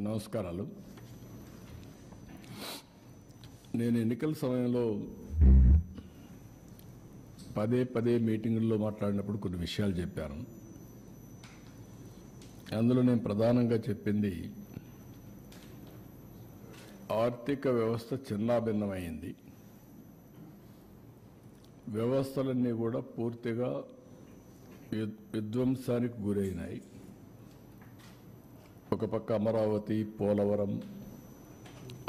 నమస్కారాలు. నేను ఎన్నికల సమయంలో పదే మీటింగుల్లో మాట్లాడినప్పుడు కొన్ని విషయాలు చెప్పాను. అందులో నేను ప్రధానంగా చెప్పింది ఆర్థిక వ్యవస్థ చిన్నాభిన్నమైంది. వ్యవస్థలన్నీ కూడా పూర్తిగా విధ్వంసానికి గురైనాయి. ఒక పక్క అమరావతి, పోలవరం,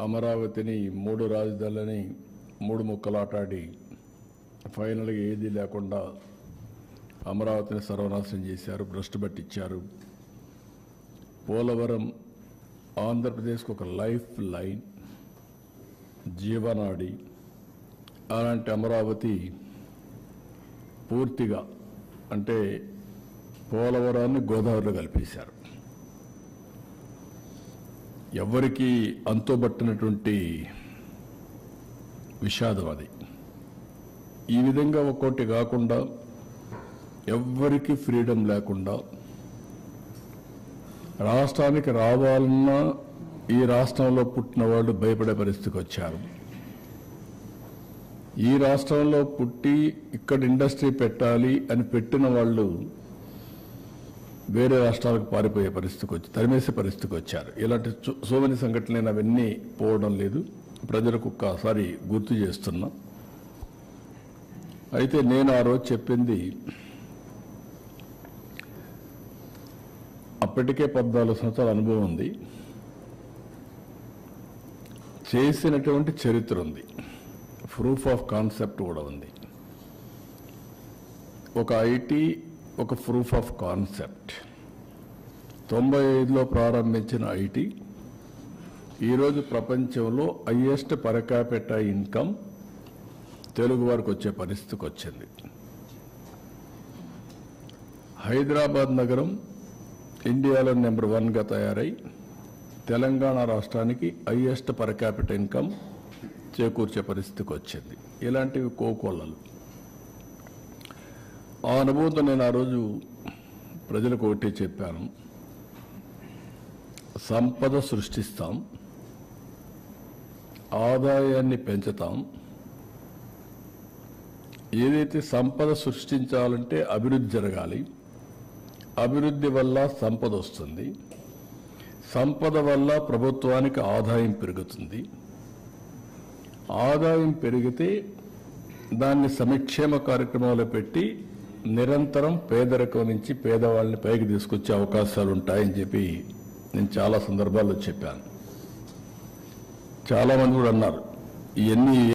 అమరావతిని 3 రాజధానులని 3 ముక్కలాటాడి ఫైనల్గా ఏదీ లేకుండా అమరావతిని సర్వనాశనం చేశారు, భ్రష్టు పట్టించారు. పోలవరం ఆంధ్రప్రదేశ్కు ఒక లైఫ్ లైన్, జీవనాడి. అలాంటి అమరావతి పూర్తిగా అంటే పోలవరాన్ని గోదావరిలో కలిపేశారు. ఎవరికి అంతుబట్టినటువంటి విషాదం అది. ఈ విధంగా ఒక్కోటి కాకుండా ఎవ్వరికి ఫ్రీడమ్ లేకుండా రాష్ట్రానికి రావాలన్నా ఈ రాష్ట్రంలో పుట్టిన వాళ్ళు భయపడే పరిస్థితికి వచ్చారు. ఈ రాష్ట్రంలో పుట్టి ఇక్కడ ఇండస్ట్రీ పెట్టాలి అని పెట్టిన వాళ్ళు వేరే రాష్ట్రాలకు పారిపోయే పరిస్థితికి వచ్చి తరిమేసే పరిస్థితికి వచ్చారు. ఇలాంటి సోమని సంఘటనలు అవన్నీ పోవడం లేదు. ప్రజలకు ఒక్కసారి గుర్తు చేస్తున్నా. అయితే నేను ఆ రోజు చెప్పింది అప్పటికే 14 సంవత్సరాల అనుభవం ఉంది, చేసినటువంటి చరిత్ర ఉంది, ప్రూఫ్ ఆఫ్ కాన్సెప్ట్ కూడా ఉంది. ఒక ఐటీ ఒక ప్రూఫ్ ఆఫ్ కాన్సెప్ట్. 95లో ప్రారంభించిన ఐటీ ఈరోజు ప్రపంచంలో highest per capita income Telugu వారికి వచ్చే పరిస్థితికి వచ్చింది. హైదరాబాద్ నగరం ఇండియాలో నెంబర్ 1గా తయారై తెలంగాణ రాష్ట్రానికి హైయెస్ట్ పర్ క్యాపిటా ఇన్కమ్ చేకూర్చే పరిస్థితికి వచ్చింది. ఇలాంటివి కోకొల్లలు. ఆ అనుభవంతో నేను ఆ రోజు ప్రజలకు ఒకటి చెప్పాను, సంపద సృష్టిస్తాం, ఆదాయాన్ని పెంచుతాం. ఏదైతే సంపద సృష్టించాలంటే అభివృద్ధి జరగాలి, అభివృద్ధి వల్ల సంపద వస్తుంది, సంపద వల్ల ప్రభుత్వానికి ఆదాయం పెరుగుతుంది, ఆదాయం పెరిగితే దాన్ని సంక్షేమ కార్యక్రమాలు పెట్టి నిరంతరం పేదరికం నుంచి పేదవాళ్ళని పైకి తీసుకొచ్చే అవకాశాలు ఉంటాయని చెప్పి నేను చాలా సందర్భాల్లో చెప్పాను. చాలామంది కూడా అన్నారు ఇవన్నీ